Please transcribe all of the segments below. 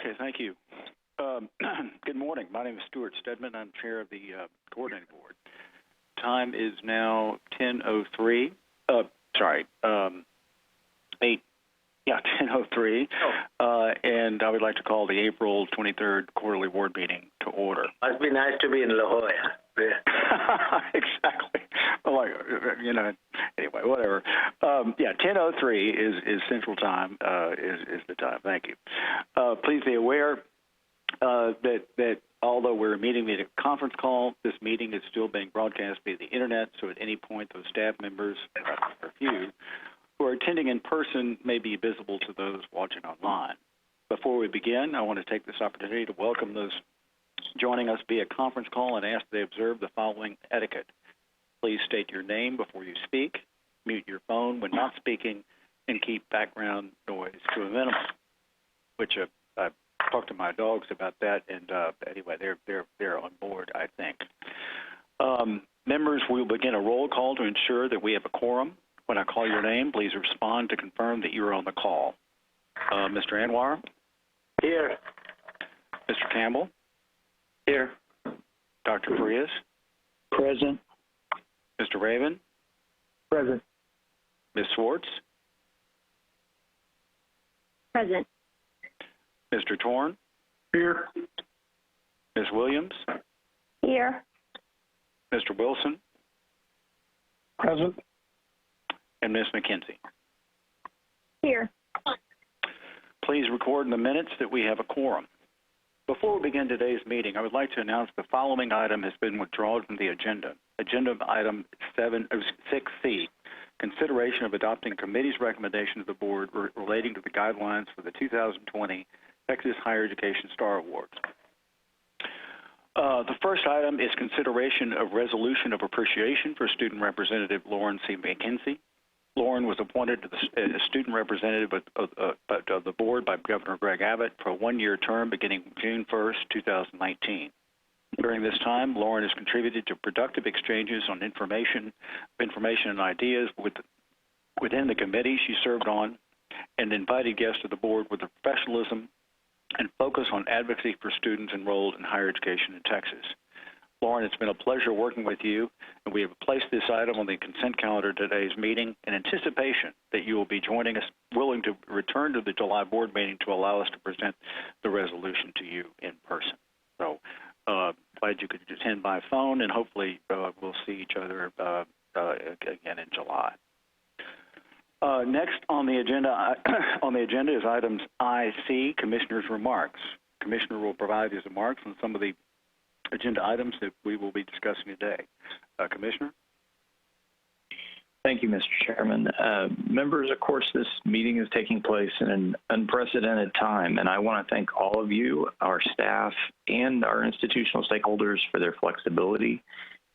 Okay, thank you. Good morning. My name is Stuart Stedman. I'm chair of the coordinating board. Time is now 10:03. 10:03. And I would like to call the April 23rd quarterly board meeting to order. Must be nice to be in La Jolla. Exactly. Anyway, whatever. 10:03 is Central Time, is the time. Thank you. Please be aware that although we're meeting via conference call, this meeting is still being broadcast via the internet, so at any point those staff members, or few, who are attending in person may be visible to those watching online. Before we begin, I want to take this opportunity to welcome those joining us via conference call and ask they observe the following etiquette. Please state your name before you speak, mute your phone when not speaking, and keep background noise to a minimum, which I've talked to my dogs about that, and anyway, they're on board, I think. Members, we will begin a roll call to ensure that we have a quorum. When I call your name, please respond to confirm that you are on the call. Mr. Anwar? Here. Mr. Campbell? Here. Dr. Frias? Present. Mr. Raven? Present. Ms. Swartz? Present. Mr. Torn? Here. Ms. Williams? Here. Mr. Wilson? Present. And Ms. McKenzie? Here. Please record in the minutes that we have a quorum. Before we begin today's meeting, I would like to announce the following item has been withdrawn from the agenda. Agenda item 6C, consideration of adopting committee's recommendation to the board relating to the guidelines for the 2020 Texas Higher Education Star Awards. The first item is consideration of resolution of appreciation for Student Representative Lauren C. McKenzie. Lauren was appointed to the student representative of the board by Governor Greg Abbott for a one-year term beginning June 1st, 2019. During this time, Lauren has contributed to productive exchanges on information and ideas within the committee she served on, and invited guests to the board with professionalism and focus on advocacy for students enrolled in higher education in Texas. Lauren, it's been a pleasure working with you, and we have placed this item on the consent calendar today's meeting in anticipation that you will be joining us, willing to return to the July board meeting to allow us to present the resolution to you in person. So glad you could attend by phone, and hopefully we'll see each other again in July. Next on the agenda is items IC, Commissioner's remarks. Commissioner will provide his remarks on some of the agenda items that we will be discussing today. Commissioner? Thank you, Mr. Chairman. Members, of course, this meeting is taking place in an unprecedented time, and I want to thank all of you, our staff, and our institutional stakeholders for their flexibility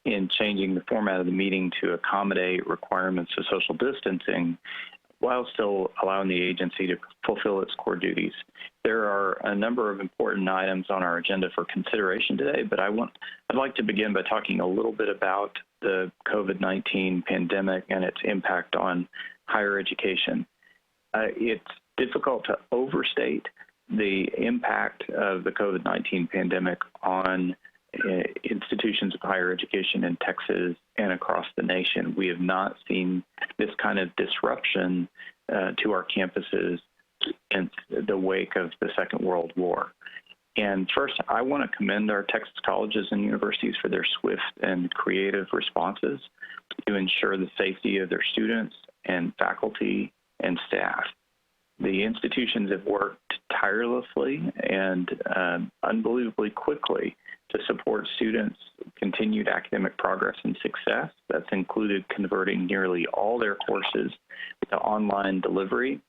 in changing the format of the meeting to accommodate requirements of social distancing while still allowing the agency to fulfill its core duties. There are a number of important items on our agenda for consideration today, but I'd like to begin by talking a little bit about the COVID-19 pandemic and its impact on higher education. It's difficult to overstate the impact of the COVID-19 pandemic on institutions of higher education in Texas and across the nation. We have not seen this kind of disruption to our campuses since the wake of the Second World War. And first, I want to commend our Texas colleges and universities for their swift and creative responses to ensure the safety of their students and faculty and staff. The institutions have worked tirelessly and unbelievably quickly to support students' continued academic progress and success. That's included converting nearly all their courses to online delivery,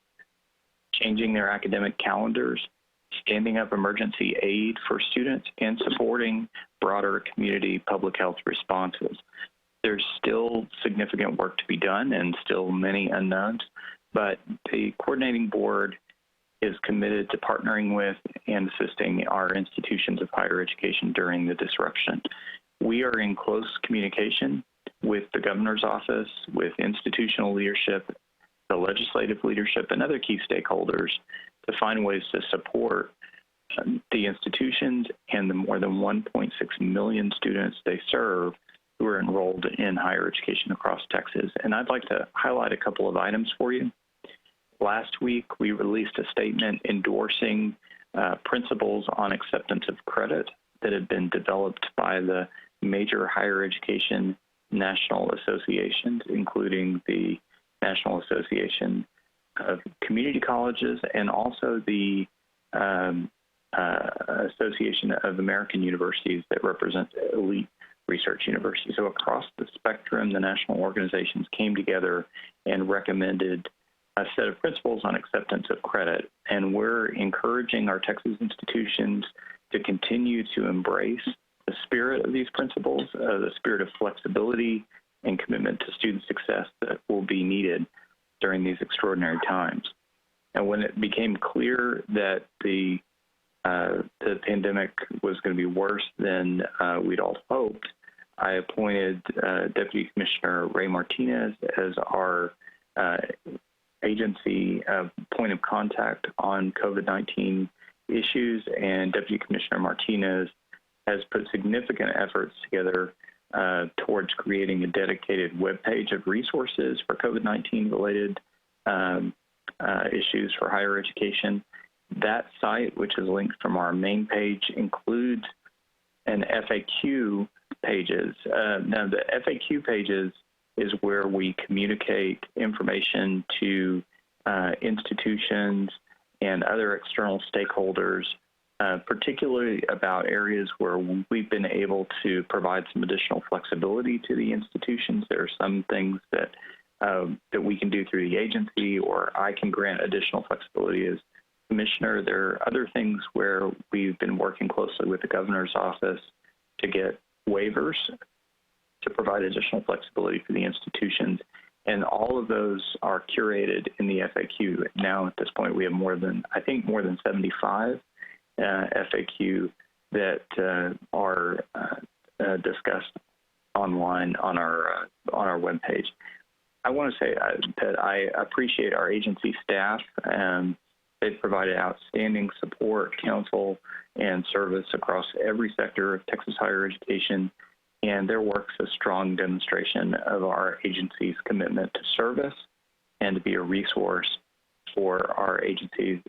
changing their academic calendars, standing up emergency aid for students, and supporting broader community public health responses. There's still significant work to be done and still many unknowns, but the coordinating board is committed to partnering with and assisting our institutions of higher education during the disruption. We are in close communication with the governor's office, with institutional leadership, the legislative leadership, and other key stakeholders to find ways to support the institutions and the more than 1.6 million students they serve who are enrolled in higher education across Texas. And I'd like to highlight a couple of items for you. Last week, we released a statement endorsing principles on acceptance of credit that had been developed by the major higher education national associations, including the National Association of Community Colleges and also the Association of American Universities that represents elite research universities. So across the spectrum, the national organizations came together and recommended a set of principles on acceptance of credit. And we're encouraging our Texas institutions to continue to embrace the spirit of these principles, the spirit of flexibility and commitment to student success that will be needed during these extraordinary times. And when it became clear that the pandemic was going to be worse than we'd all hoped, I appointed Deputy Commissioner Ray Martinez as our agency point of contact on COVID-19 issues, and Deputy Commissioner Martinez has put significant efforts together towards creating a dedicated webpage of resources for COVID-19 related issues for higher education. That site, which is linked from our main page, includes an FAQ pages. Now, the FAQ pages is where we communicate information to institutions and other external stakeholders, particularly about areas where we've been able to provide some additional flexibility to the institutions. There are some things that we can do through the agency, or I can grant additional flexibility as commissioner. There are other things where we've been working closely with the governor's office to get waivers to provide additional flexibility for the institutions. And all of those are curated in the FAQ. Now, at this point, we have more than 75 FAQ that are discussed online on our webpage. I want to say that I appreciate our agency staff. They've provided outstanding support, counsel, and service across every sector of Texas higher education, and their work's a strong demonstration of our agency's commitment to service and to be a resource for our agencies,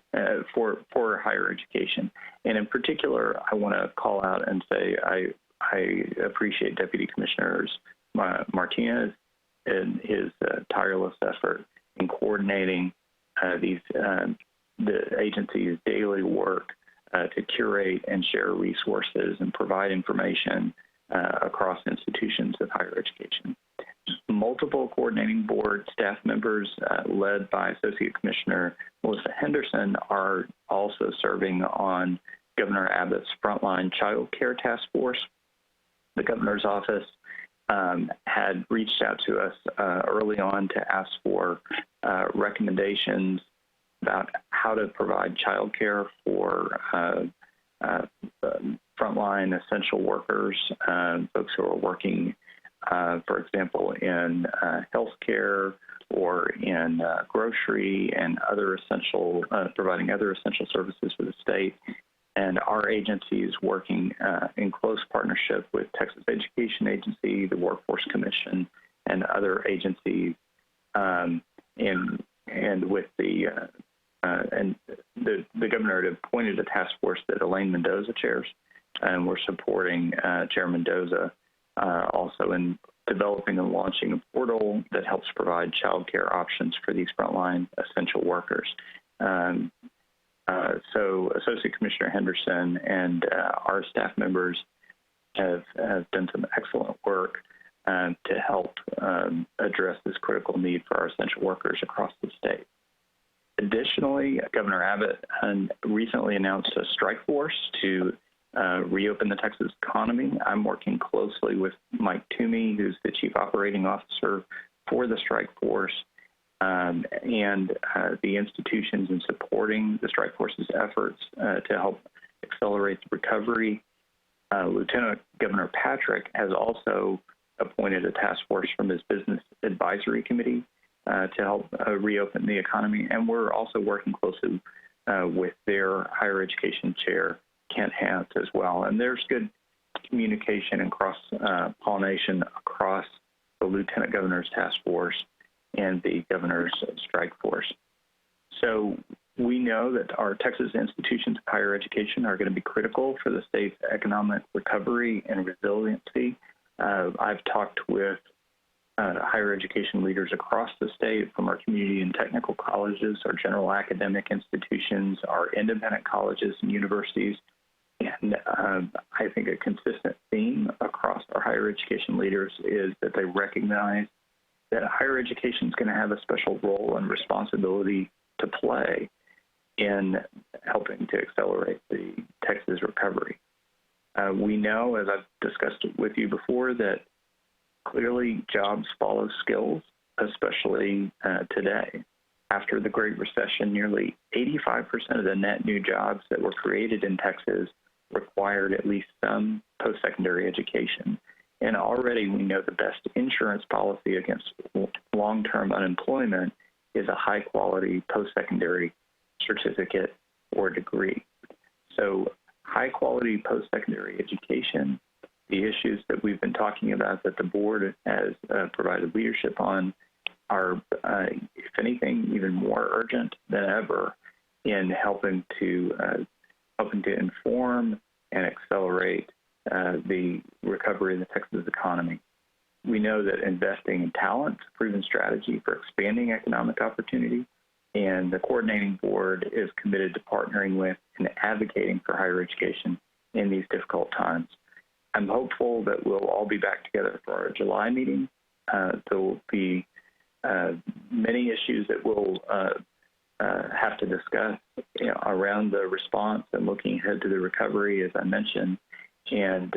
for higher education. And in particular, I want to call out and say I appreciate Deputy Commissioner Martinez and his tireless effort in coordinating the agency's daily work to curate and share resources and provide information across institutions of higher education. Multiple coordinating board staff members led by Associate Commissioner Melissa Henderson are also serving on Governor Abbott's Frontline Child Care Task Force. The governor's office had reached out to us early on to ask for recommendations about how to provide child care for frontline essential workers, folks who are working, for example, in healthcare or in grocery and other essential, providing other essential services for the state. And our agency is working in close partnership with Texas Education Agency, the Workforce Commission, and other agencies, and with the governor had appointed a task force that Elaine Mendoza chairs, and we're supporting Chair Mendoza also in developing and launching a portal that helps provide child care options for these frontline essential workers. So Associate Commissioner Henderson and our staff members have done some excellent work to help address this critical need for our essential workers across the state. Additionally, Governor Abbott recently announced a strike force to reopen the Texas economy. I'm working closely with Mike Toomey, who's the Chief Operating Officer for the strike force, and the institutions in supporting the strike force's efforts to help accelerate the recovery. Lieutenant Governor Patrick has also appointed a task force from his Business Advisory Committee to help reopen the economy, and we're also working closely with their higher education chair, Kent Hance as well. And there's good communication and cross-pollination across the Lieutenant Governor's Task Force and the Governor's Strike Force. So we know that our Texas institutions of higher education are going to be critical for the state's economic recovery and resiliency. I've talked with higher education leaders across the state, from our community and technical colleges, our general academic institutions, our independent colleges and universities. And I think a consistent theme across our higher education leaders is that they recognize that higher education is going to have a special role and responsibility to play in helping to accelerate the Texas recovery. We know, as I've discussed with you before, that clearly jobs follow skills, especially today. After the Great Recession, nearly 85% of the net new jobs that were created in Texas required at least some post-secondary education. And already we know the best insurance policy against long-term unemployment is a high-quality post-secondary certificate or degree. So high-quality post-secondary education, the issues that we've been talking about that the board has provided leadership on, are, if anything, even more urgent than ever in helping to inform and accelerate the recovery of the Texas economy. We know that investing in talent is a proven strategy for expanding economic opportunity, and the coordinating board is committed to partnering with and advocating for higher education in these difficult times. I'm hopeful that we'll all be back together for our July meeting. There will be many issues that we'll have to discuss around the response and looking ahead to the recovery, as I mentioned. And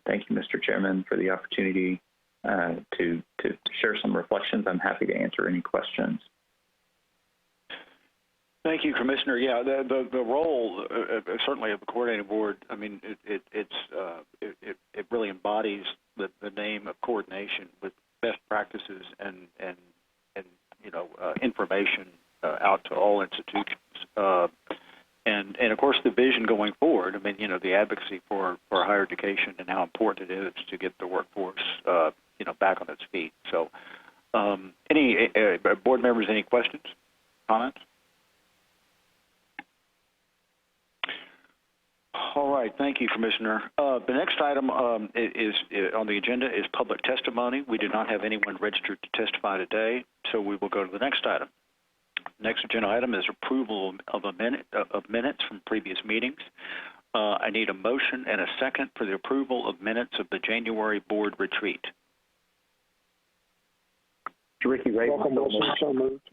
thank you, Mr. Chairman, for the opportunity to share some reflections. I'm happy to answer any questions. Thank you, Commissioner. Yeah, the role certainly of the coordinating board. I mean, it really embodies the name of coordination with best practices and information out to all institutions. And of course, the vision going forward. I mean, the advocacy for higher education and how important it is to get the workforce, back on its feet. So, any board members, any questions, comments? All right, thank you, Commissioner. The next item is on the agenda is public testimony. We do not have anyone registered to testify today, so we will go to the next item. Next agenda item is approval of minutes from previous meetings. I need a motion and a second for the approval of minutes of the January board retreat. Ricky Raven. So moved.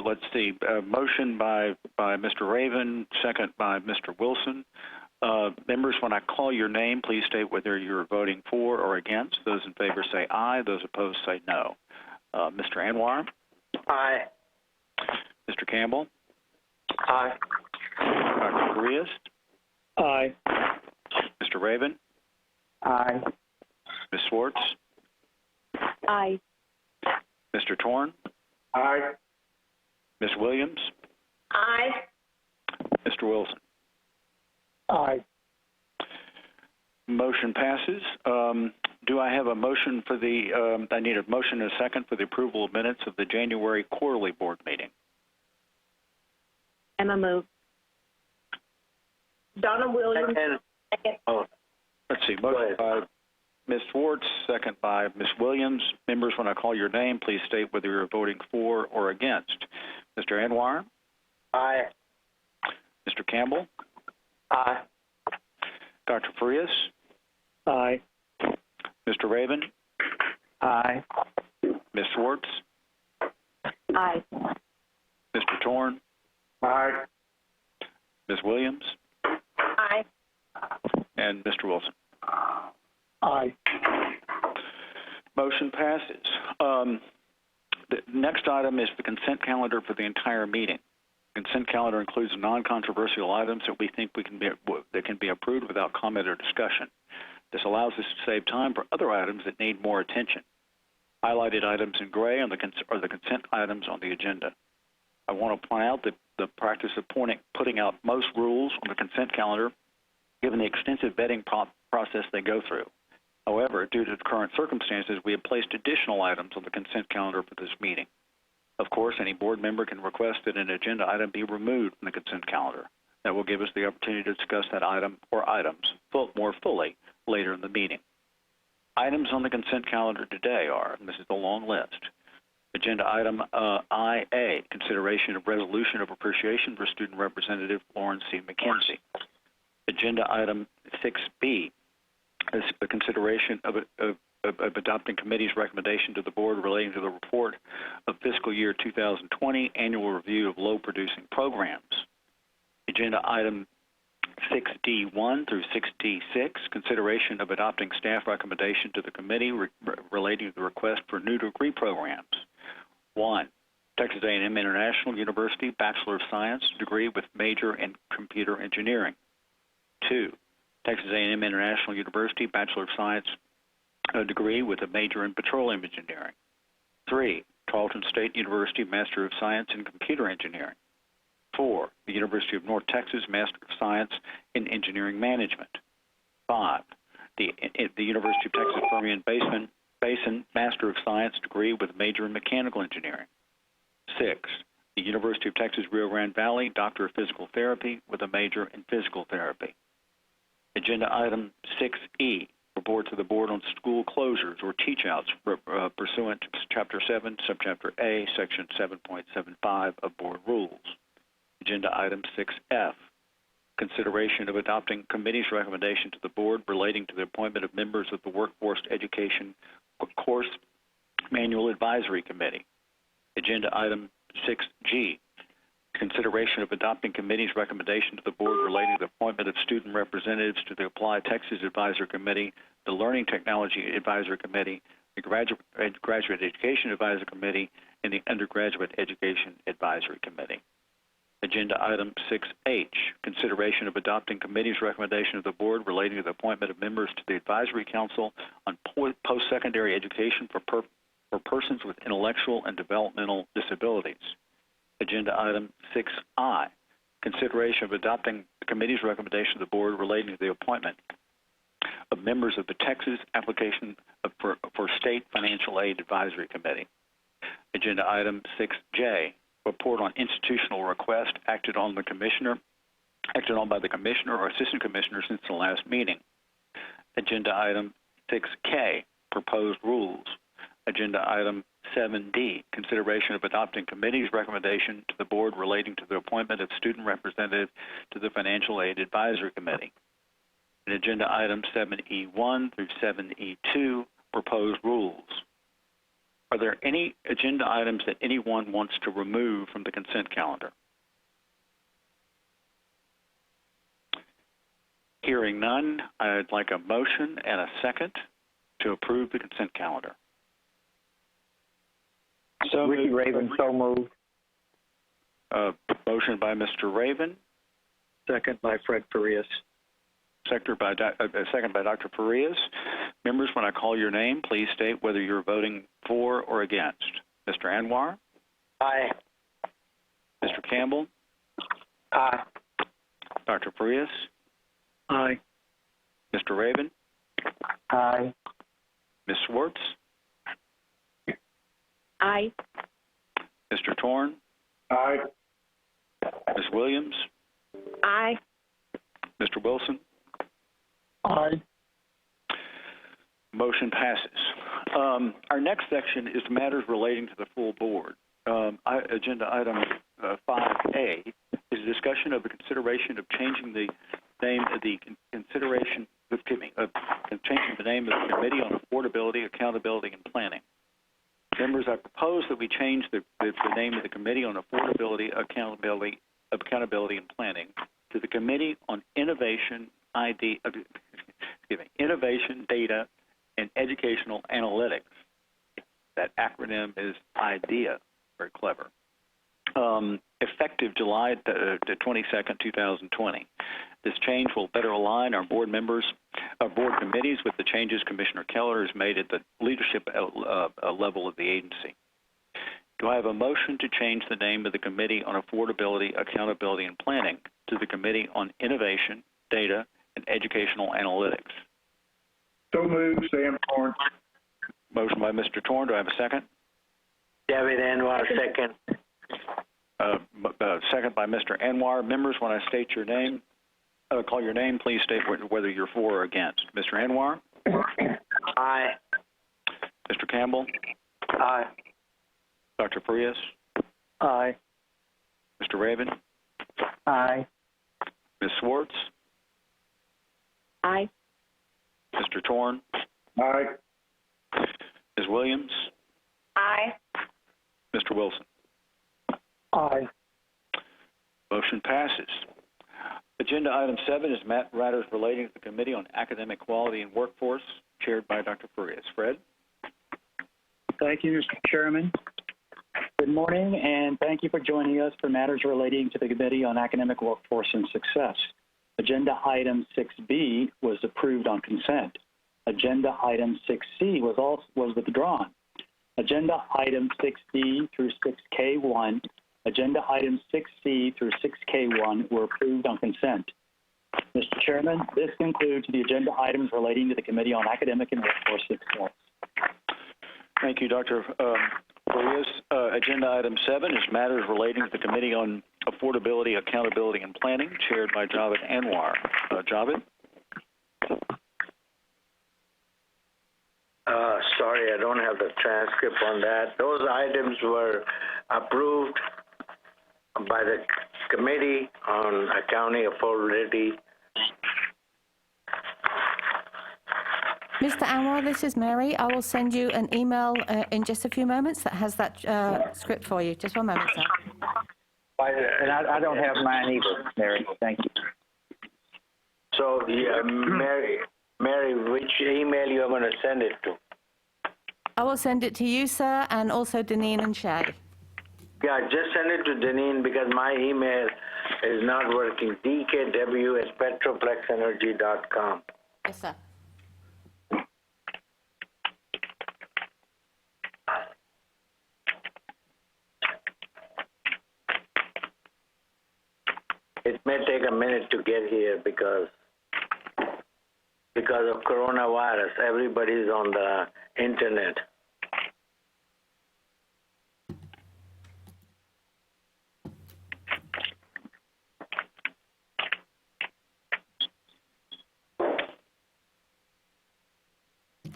Let's see. Motion by Mr. Raven, second by Mr. Wilson. Members, when I call your name, please state whether you're voting for or against. Those in favor say aye. Those opposed say no. Mr. Anwar? Aye. Mr. Campbell? Aye. Dr. Frias? Aye. Mr. Raven? Aye. Ms. Swartz? Aye. Mr. Torn? Aye. Ms. Williams? Aye. Mr. Wilson? Aye. Motion passes. Do I have a motion for I need a motion and a second for the approval of minutes of the January quarterly board meeting. Emma move. Donna Williams. Second. Let's see. Motion by Ms. Swartz, second by Ms. Williams. Members, when I call your name, please state whether you're voting for or against. Mr. Anwar? Aye. Mr. Campbell? Aye. Dr. Frias? Aye. Mr. Raven? Aye. Ms. Swartz? Aye. Mr. Torn? Aye. Ms. Williams? Aye. And Mr. Wilson? Aye. Motion passes. The next item is the consent calendar for the entire meeting. The consent calendar includes non-controversial items that we think that can be approved without comment or discussion. This allows us to save time for other items that need more attention. Highlighted items in gray are the consent items on the agenda. I want to point out that the practice of putting out most rules on the consent calendar, given the extensive vetting process they go through. However, due to the current circumstances, we have placed additional items on the consent calendar for this meeting. Of course, any board member can request that an agenda item be removed from the consent calendar. That will give us the opportunity to discuss that item or items more fully later in the meeting. Items on the consent calendar today are, and this is the long list, agenda item IA, consideration of resolution of appreciation for Student Representative Lauren C. McKenzie. Agenda item 6B is the consideration of adopting committee's recommendation to the board relating to the report of fiscal year 2020 annual review of low-producing programs. Agenda item 6D1 through 6D6, consideration of adopting staff recommendation to the committee relating to the request for new degree programs. 1, Texas A&M International University Bachelor of Science degree with major in computer engineering. 2, Texas A&M International University Bachelor of Science degree with a major in petroleum engineering. 3, Tarleton State University Master of Science in Computer Engineering. 4, the University of North Texas Master of Science in Engineering Management. 5, the University of Texas Permian Basin Master of Science degree with a major in Mechanical Engineering. 6, the University of Texas Rio Grande Valley Doctor of Physical Therapy with a major in Physical Therapy. Agenda item 6E, report to the board on school closures or teach-outs pursuant to Chapter 7, Subchapter A, Section 7.75 of Board Rules. Agenda item 6F, consideration of adopting committee's recommendation to the board relating to the appointment of members of the Workforce Education Course Manual Advisory Committee. Agenda item 6G, consideration of adopting committee's recommendation to the board relating to the appointment of student representatives to the Apply Texas Advisory Committee, the Learning Technology Advisory Committee, the Graduate Education Advisory Committee, and the Undergraduate Education Advisory Committee. Agenda item 6H, consideration of adopting committee's recommendation of the board relating to the appointment of members to the Advisory Council on Post-Secondary Education for persons with intellectual and developmental disabilities. Agenda item 6I, consideration of adopting the committee's recommendation to the board relating to the appointment of members of the Texas Application for State Financial Aid Advisory Committee. Agenda item 6J, report on institutional request acted on by the commissioner or assistant commissioner since the last meeting. Agenda item 6K, proposed rules. Agenda item 7D, consideration of adopting committee's recommendation to the board relating to the appointment of student representative to the Financial Aid Advisory Committee. And agenda item 7E1 through 7E2, proposed rules. Are there any agenda items that anyone wants to remove from the consent calendar? Hearing none, I'd like a motion and a second to approve the consent calendar. So Ricky Raven, so moved. Motion by Mr. Raven. Second by Fred Farias. Second by Dr. Farias. Members, when I call your name, please state whether you're voting for or against. Mr. Anwar? Aye. Mr. Campbell? Aye. Dr. Farias? Aye. Mr. Raven? Aye. Ms. Swartz? Aye. Mr. Torn? Aye. Ms. Williams? Aye. Mr. Wilson? Aye. Motion passes. Our next section is matters relating to the full board. Agenda item 5A is a discussion of the consideration of changing the name of the changing the name of the Committee on Affordability, Accountability, and Planning. Members, I propose that we change the name of the Committee on Affordability, Accountability, and Planning to the Committee on Innovation, Innovation, Data, and Educational Analytics. That acronym is IDEA. Very clever. Effective July the 22nd, 2020. This change will better align our board committees with the changes Commissioner Keller has made at the leadership level of the agency. Do I have a motion to change the name of the Committee on Affordability, Accountability, and Planning to the Committee on Innovation, Data, and Educational Analytics? So moved, Sam Torrance. Motion by Mr. Torn. Do I have a second? David Anwar, second. Second by Mr. Anwar. Members, when I state your name, call your name, please state whether you're for or against. Mr. Anwar? Aye. Mr. Campbell? Aye. Dr. Frias? Aye. Mr. Raven? Aye. Ms. Swartz? Aye. Mr. Torn? Aye. Ms. Williams? Aye. Mr. Wilson? Aye. Motion passes. Agenda item 7 is matters relating to the Committee on Academic Quality and Workforce, chaired by Dr. Frias. Fred? Thank you, Mr. Chairman. Good morning, and thank you for joining us for matters relating to the Committee on Academic Workforce and Success. Agenda item 6B was approved on consent. Agenda item 6C was withdrawn. Agenda item 6D through 6K1, agenda items 6C through 6K1 were approved on consent. Mr. Chairman, this concludes the agenda items relating to the Committee on Academic and Workforce Success. Thank you, Dr. Frias. Agenda item 7 is matters relating to the Committee on Affordability, Accountability, and Planning, chaired by Javed Anwar. Javed? Sorry, I don't have the transcript on that. Those items were approved by the Committee on Accounting Affordability. Mr. Anwar, this is Mary. I will send you an email in just a few moments that has that script for you. Just one moment, sir. And I don't have mine either, Mary. Thank you. So, Mary, which email you are going to send it to? I will send it to you, sir, and also Deneen and Shay. Yeah, just send it to Deneen because my email is not working. dkw@petroplexenergy.com. Yes, sir. It may take a minute to get here because of coronavirus. Everybody's on the internet.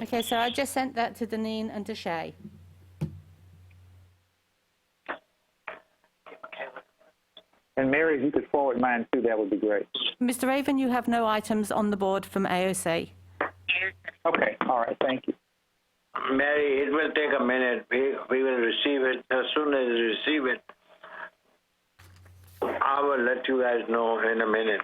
Okay, so I just sent that to Deneen and to Shay. And Mary, if you could forward mine too, that would be great. Mr. Raven, you have no items on the board from AOC. Okay, all right, thank you. Mary, it will take a minute. We will receive it. As soon as we receive it, I will let you guys know in a minute.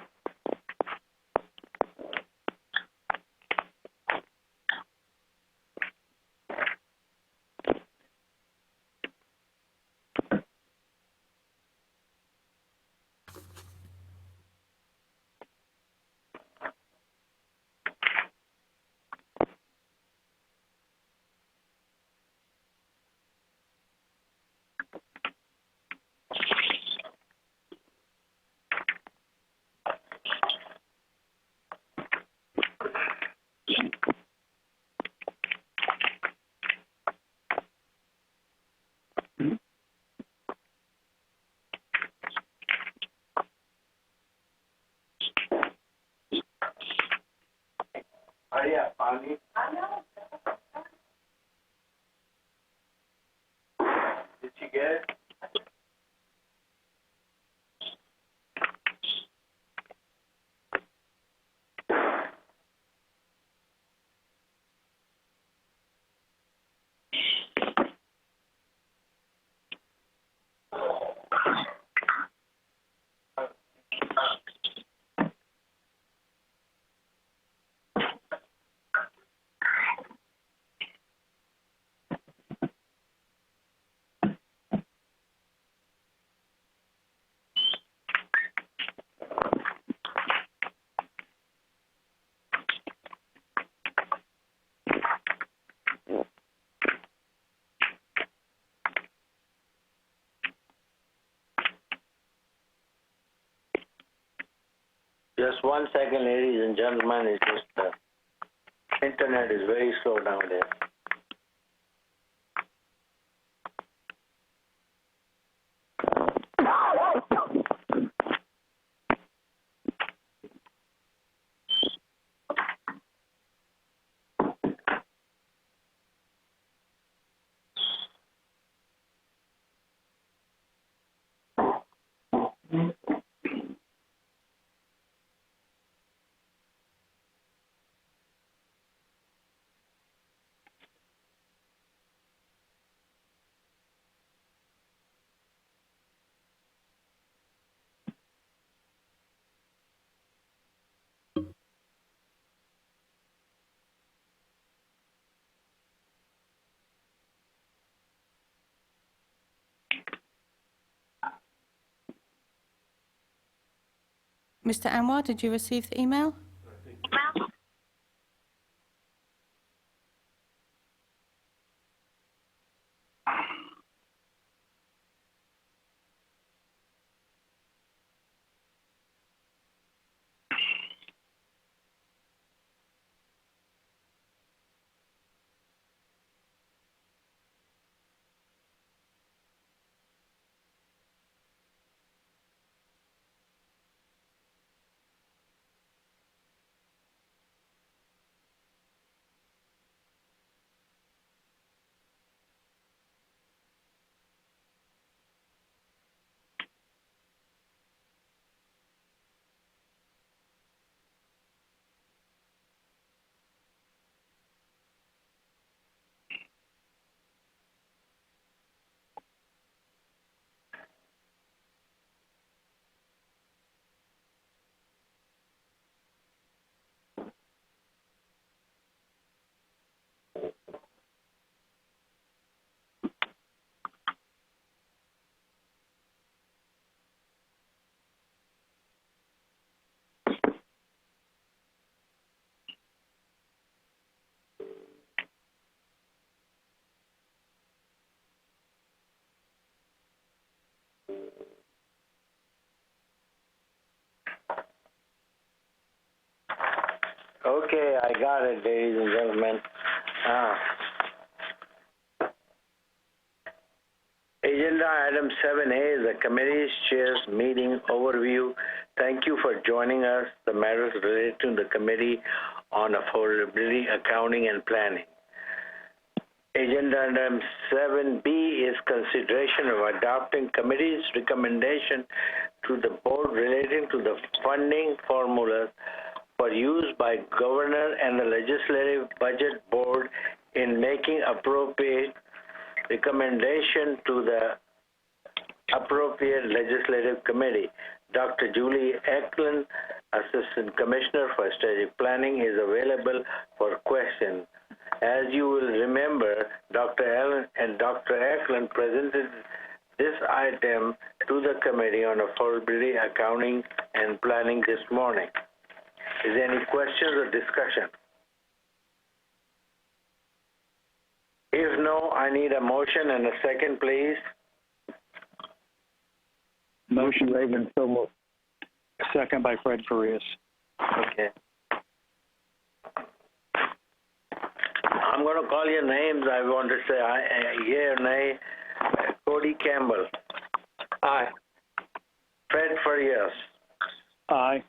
Hurry up, Ani. Did she get it? Just 1 second, ladies and gentlemen. It's just the internet is very slow down there. Mr. Anwar, did you receive the email? Okay, I got it, ladies and gentlemen. Agenda item 7A is the committee's chair's meeting overview. Thank you for joining us. The matters related to the Committee on Affordability, Accounting, and Planning. Agenda item 7B is consideration of adopting committee's recommendation to the board relating to the funding formulas for use by governor and the legislative budget board in making appropriate recommendation to the appropriate legislative committee. Dr. Julie Eklund, Assistant Commissioner for Strategic Planning, is available for questions. As you will remember, Dr. Allen and Dr. Eklund presented this item to the Committee on Affordability, Accounting, and Planning this morning. Is there any questions or discussion? If no, I need a motion and a second, please. Motion, Raven, so moved. Second by Fred Farias. Okay. I'm going to call your names. I want to say yea or nay. Cody Campbell. Aye. Fred Farias. Aye.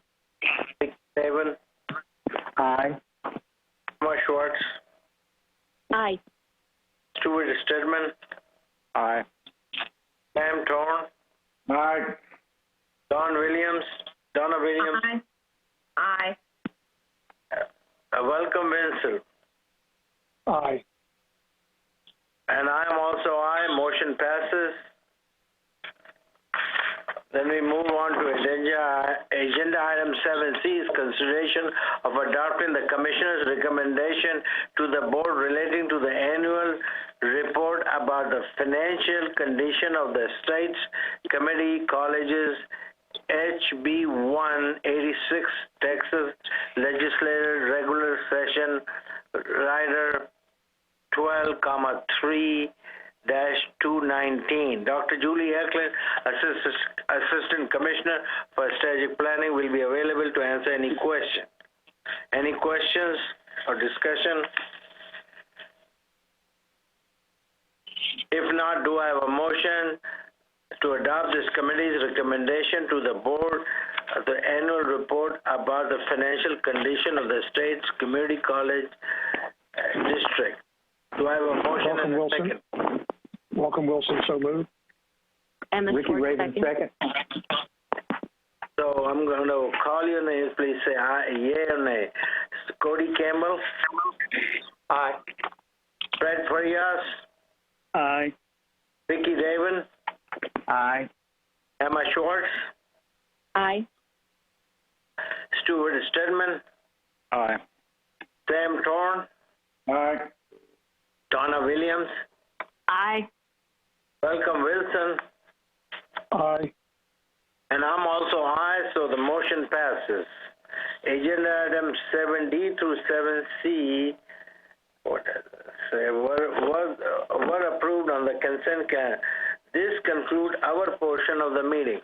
Dick Saban. Aye. Thomas Schwartz. Aye. Stuart Stedman. Aye. Sam Thorne. Aye. Donna Williams. Aye. Aye. Welcome, Vincent. Aye. And I'm also aye. Motion passes. Then we move on to agenda item 7C is consideration of adopting the Commissioner's recommendation to the board relating to the annual report about the financial condition of the states, committee, colleges, HB 186, Texas Legislative Regular Session, Rider 12, 3, 2022-219. Dr. Julie Eklund, Assistant Commissioner for Strategic Planning, will be available to answer any question. Any questions or discussion? If not, do I have a motion to adopt this committee's recommendation to the board of the annual report about the financial condition of the state's community college district? Do I have a motion and a second? Welcome Wilson, so moved. Emma Ricky Schwartz, Raven, second. So I'm going to call your names. Please say aye, yea or nay. Cody Campbell. Aye. Fred Frias. Aye. Ricky Raven. Aye. Emma Schwartz. Aye. Stuart Stedman. Aye. Sam Torn. Aye. Donna Williams. Aye. Welcome Wilson. Aye. And I'm also aye, so the motion passes. Agenda items 7D through 7C were approved on the consent calendar. This concludes our portion of the meeting.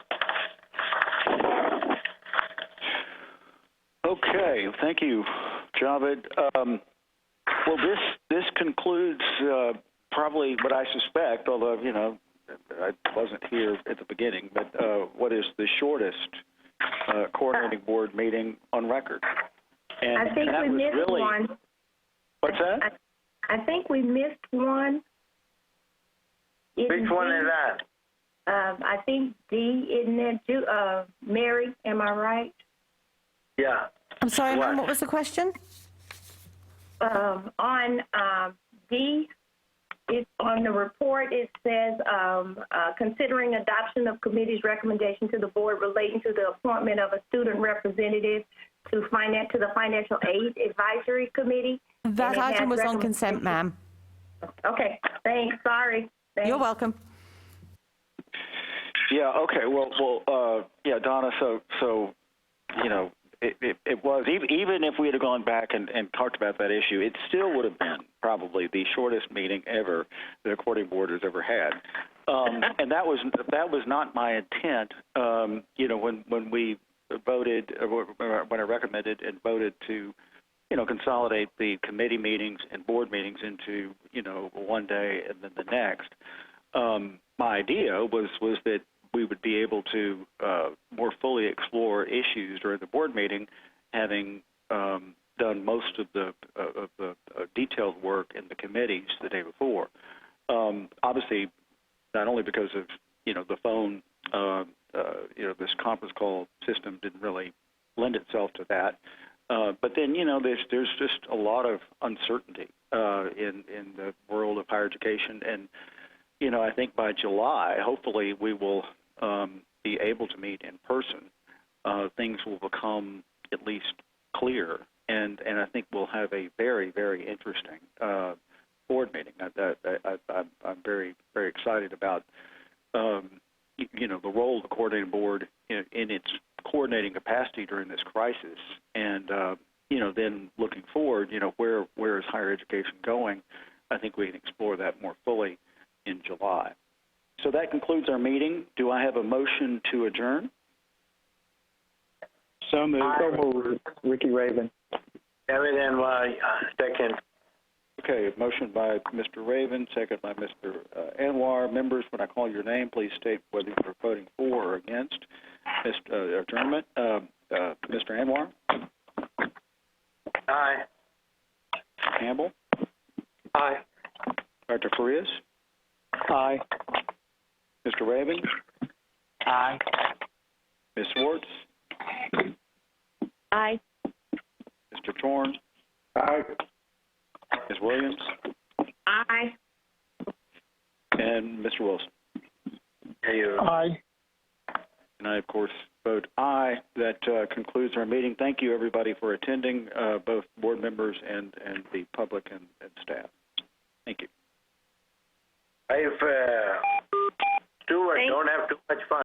Okay, thank you, Javed. Well, this concludes probably what I suspect, although, you know, I wasn't here at the beginning, but what is the shortest coordinating board meeting on record. And I think that we was missed really, one. What's that? I think we missed one. Which one is that? I think D, isn't it? Mary, am I right? Yeah. I'm sorry, ma'am, what was the question? On D, it's on the report, it says, considering adoption of committee's recommendation to the board relating to the appointment of a student representative to the Financial Aid Advisory Committee. That item was on consent, ma'am. Okay, thanks, sorry. Thanks. You're welcome. Yeah, okay, well, yeah, Donna, so you know, it was, even if we had gone back and talked about that issue, it still would have been probably the shortest meeting ever the recording board has ever had. And that was not my intent, you know, when we voted, when I recommended and voted to, you know, consolidate the committee meetings and board meetings into, you know, one day and then the next. My idea was that we would be able to more fully explore issues during the board meeting, having done most of the detailed work in the committees the day before. Obviously, not only because of, you know, the phone, you know, this conference call system didn't really lend itself to that, but then, you know, there's just a lot of uncertainty in the world of higher education, and you know, I think by July, hopefully, we will be able to meet in person. Things will become at least clear, and I think we'll have a very, very interesting board meeting. I'm very, very excited about, you know, the role of the coordinating board in its coordinating capacity during this crisis, and you know, then looking forward, you know, where is higher education going? I think we can explore that more fully in July. So that concludes our meeting. Do I have a motion to adjourn? So moved. So moved. Ricky Raven. Everything second. Okay, motion by Mr. Raven, second by Mr. Anwar. Members, when I call your name, please state whether you're voting for or against adjournment. Mr. Anwar? Aye. Campbell? Aye. Dr. Farias? Aye. Mr. Raven? Aye. Ms. Swartz? Aye. Mr. Torn? Aye. Ms. Williams? Aye. And Mr. Wilson? Aye. And I, of course, vote aye. That concludes our meeting. Thank you, everybody, for attending, both board members and the public and staff. Thank you. If Stuart don't have too much fun.